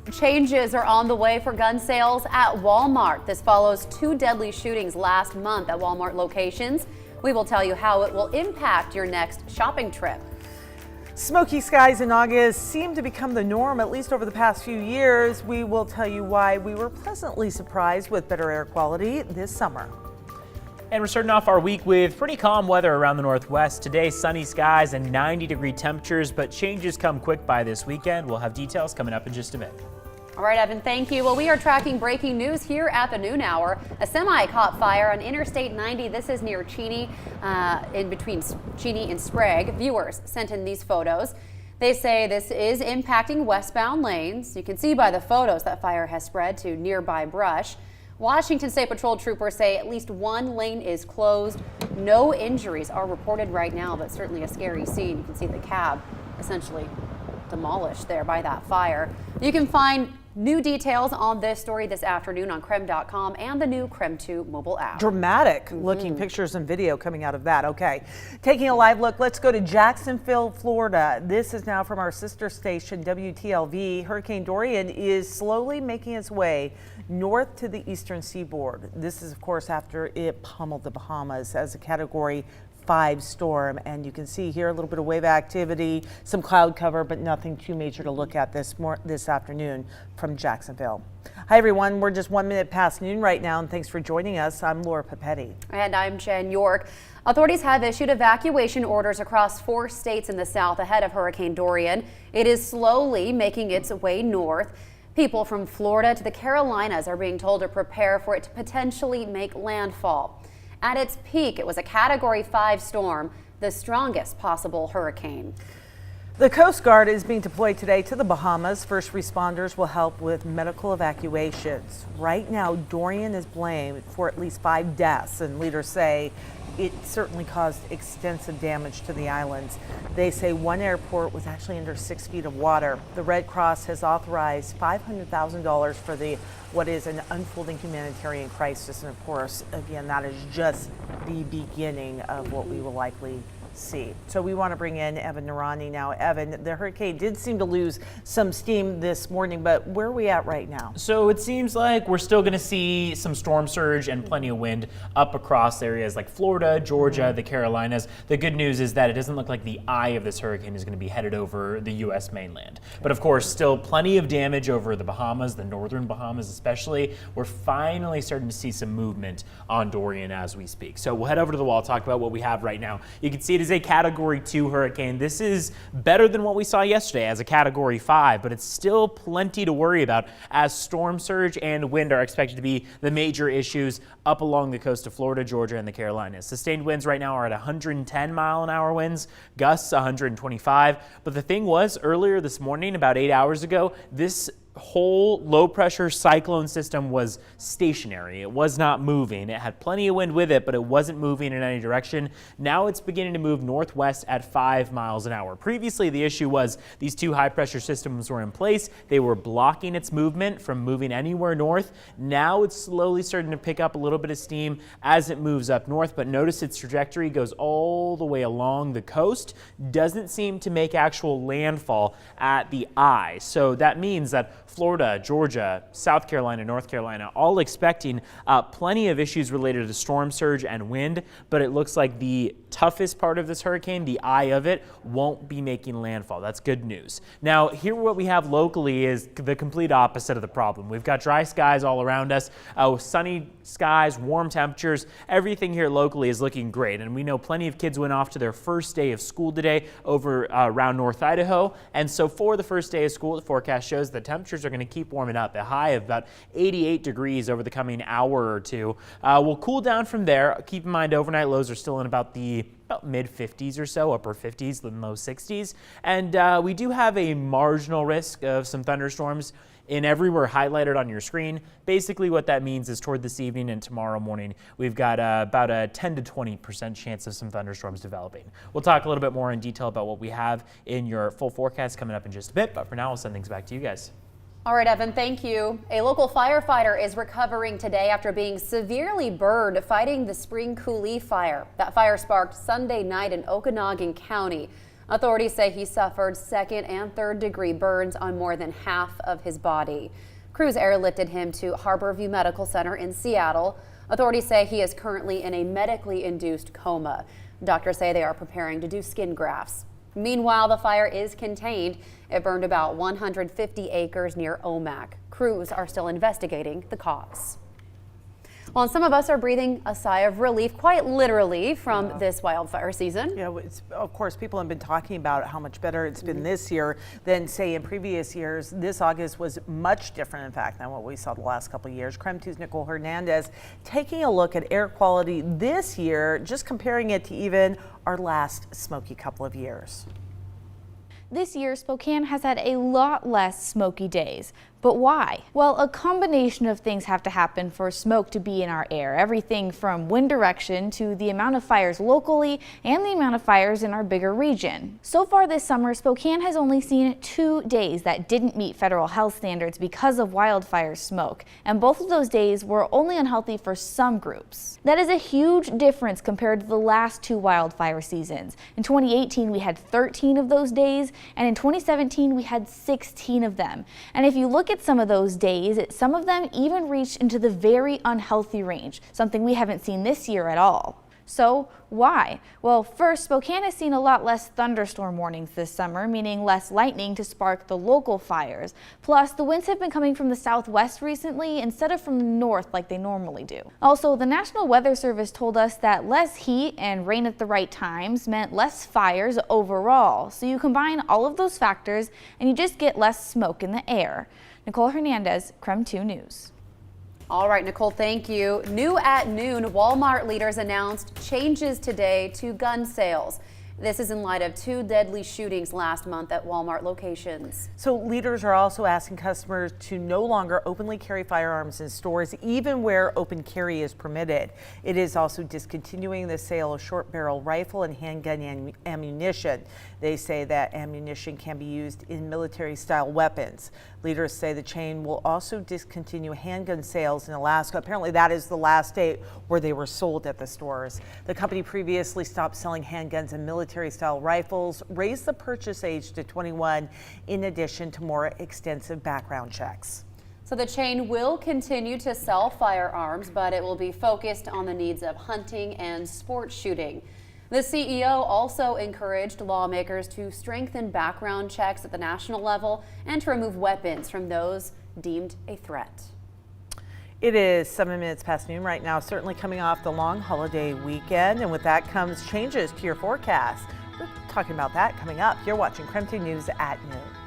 Changes are on the way for gun sales at Walmart. This follows 2 deadly shootings last month at Walmart locations. We will tell you how it will impact your next shopping trip. Smoky skies in August seem to become the norm, at least over the past few years. We will tell you why we were pleasantly surprised with better air quality this summer. And we're starting off our week with pretty calm weather around the Northwest. Today, sunny skies and 90-degree temperatures, but changes come quick by this weekend. We'll have details coming up in just a bit. All right, Evan, thank you. Well, we are tracking breaking news here at the noon hour. A semi caught fire on Interstate 90. This is near Cheney, in between Cheney and Sprague. Viewers sent in these photos. They say this is impacting westbound lanes. You can see by the photos that fire has spread to nearby brush. Washington State Patrol troopers say at least 1 lane is closed. No injuries are reported right now, but certainly a scary scene. You can see the cab essentially demolished there by that fire. You can find new details on this story this afternoon on KREM.com and the new KREM 2 mobile app. Dramatic looking pictures and video coming out of that. Okay, taking a live look, let's go to Jacksonville, Florida. This is now from our sister station, WTLV. Hurricane Dorian is slowly making its way north to the eastern seaboard. This is, of course, after it pummeled the Bahamas as a Category 5 storm, and you can see here a little bit of wave activity, some cloud cover, but nothing too major to look at this afternoon from Jacksonville. Hi everyone, we're just 1 minute past noon right now, and thanks for joining us. I'm Laura Papetti. And I'm Jen York. Authorities have issued evacuation orders across 4 states in the south ahead of Hurricane Dorian. It is slowly making its way north. People from Florida to the Carolinas are being told to prepare for it to potentially make landfall. At its peak, it was a Category 5 storm, the strongest possible hurricane. The Coast Guard is being deployed today to the Bahamas. First responders will help with medical evacuations. Right now, Dorian is blamed for at least 5 deaths, and leaders say it certainly caused extensive damage to the islands. They say 1 airport was actually under 6 feet of water. The Red Cross has authorized $500,000 for what is an unfolding humanitarian crisis. And of course, again, that is just the beginning of what we will likely see. So we want to bring in Evan Narani now. Evan, the hurricane did seem to lose some steam this morning, but where are we at right now? So it seems like we're still going to see some storm surge and plenty of wind up across areas like Florida, Georgia, the Carolinas. The good news is that it doesn't look like the eye of this hurricane is going to be headed over the U.S. mainland. But of course, still plenty of damage over the Bahamas, the northern Bahamas especially. We're finally starting to see some movement on Dorian as we speak. So we'll head over to the wall, talk about what we have right now. You can see it is a Category 2 hurricane. This is better than what we saw yesterday as a Category 5, but it's still plenty to worry about as storm surge and wind are expected to be the major issues up along the coast of Florida, Georgia, and the Carolinas. Sustained winds right now are at 110-mile-an-hour winds, gusts 125. But the thing was, earlier this morning, about 8 hours ago, this whole low pressure cyclone system was stationary. It was not moving. It had plenty of wind with it, but it wasn't moving in any direction. Now it's beginning to move northwest at 5 miles an hour. Previously, the issue was these 2 high pressure systems were in place. They were blocking its movement from moving anywhere north. Now it's slowly starting to pick up a little bit of steam as it moves up north, but notice its trajectory goes all the way along the coast. Doesn't seem to make actual landfall at the eye. So that means that Florida, Georgia, South Carolina, North Carolina, all expecting plenty of issues related to storm surge and wind, but it looks like the toughest part of this hurricane, the eye of it, won't be making landfall. That's good news. Now, here what we have locally is the complete opposite of the problem. We've got dry skies all around us, sunny skies, warm temperatures. Everything here locally is looking great, and we know plenty of kids went off to their first day of school today over around North Idaho, and so for the first day of school, the forecast shows the temperatures are going to keep warming up. A high of about 88 degrees over the coming hour or two. We'll cool down from there. Keep in mind, overnight lows are still in about mid 50s or so, upper 50s, then low 60s. And we do have a marginal risk of some thunderstorms in everywhere highlighted on your screen. Basically what that means is toward this evening and tomorrow morning, we've got about a 10 to 20% chance of some thunderstorms developing. We'll talk a little bit more in detail about what we have in your full forecast coming up in just a bit, but for now, I'll send things back to you guys. All right, Evan, thank you. A local firefighter is recovering today after being severely burned fighting the spring coulee fire. That fire sparked Sunday night in Okanogan County. Authorities say he suffered second and third degree burns on more than half of his body. Crews airlifted him to Harborview Medical Center in Seattle. Authorities say he is currently in a medically induced coma. Doctors say they are preparing to do skin grafts. Meanwhile, the fire is contained. It burned about 150 acres near Omak. Crews are still investigating the cause. Well, and some of us are breathing a sigh of relief, quite literally, from this wildfire season. Yeah, of course, people have been talking about how much better it's been this year than, say, in previous years. This August was much different, in fact, than what we saw the last couple of years. KREM 2's Nicole Hernandez taking a look at air quality this year, just comparing it to even our last smoky couple of years. This year, Spokane has had a lot less smoky days. But why? Well, a combination of things have to happen for smoke to be in our air. Everything from wind direction to the amount of fires locally and the amount of fires in our bigger region. So far this summer, Spokane has only seen 2 days that didn't meet federal health standards because of wildfire smoke. And both of those days were only unhealthy for some groups. That is a huge difference compared to the last 2 wildfire seasons. In 2018, we had 13 of those days, and in 2017, we had 16 of them. And if you look at some of those days, some of them even reached into the very unhealthy range, something we haven't seen this year at all. So why? Well, first, Spokane has seen a lot less thunderstorm warnings this summer, meaning less lightning to spark the local fires. Plus, the winds have been coming from the southwest recently instead of from the north like they normally do. Also, the National Weather Service told us that less heat and rain at the right times meant less fires overall. So you combine all of those factors and you just get less smoke in the air. Nicole Hernandez, KREM 2 News. All right, Nicole, thank you. New at noon, Walmart leaders announced changes today to gun sales. This is in light of 2 deadly shootings last month at Walmart locations. So leaders are also asking customers to no longer openly carry firearms in stores, even where open carry is permitted. It is also discontinuing the sale of short barrel rifle and handgun ammunition. They say that ammunition can be used in military style weapons. Leaders say the chain will also discontinue handgun sales in Alaska. Apparently that is the last date where they were sold at the stores. The company previously stopped selling handguns and military style rifles, raised the purchase age to 21, in addition to more extensive background checks. So the chain will continue to sell firearms, but it will be focused on the needs of hunting and sport shooting. The CEO also encouraged lawmakers to strengthen background checks at the national level and to remove weapons from those deemed a threat. It is 7 minutes past noon right now, certainly coming off the long holiday weekend, and with that comes changes to your forecast. We're talking about that coming up. You're watching KREM 2 News at noon.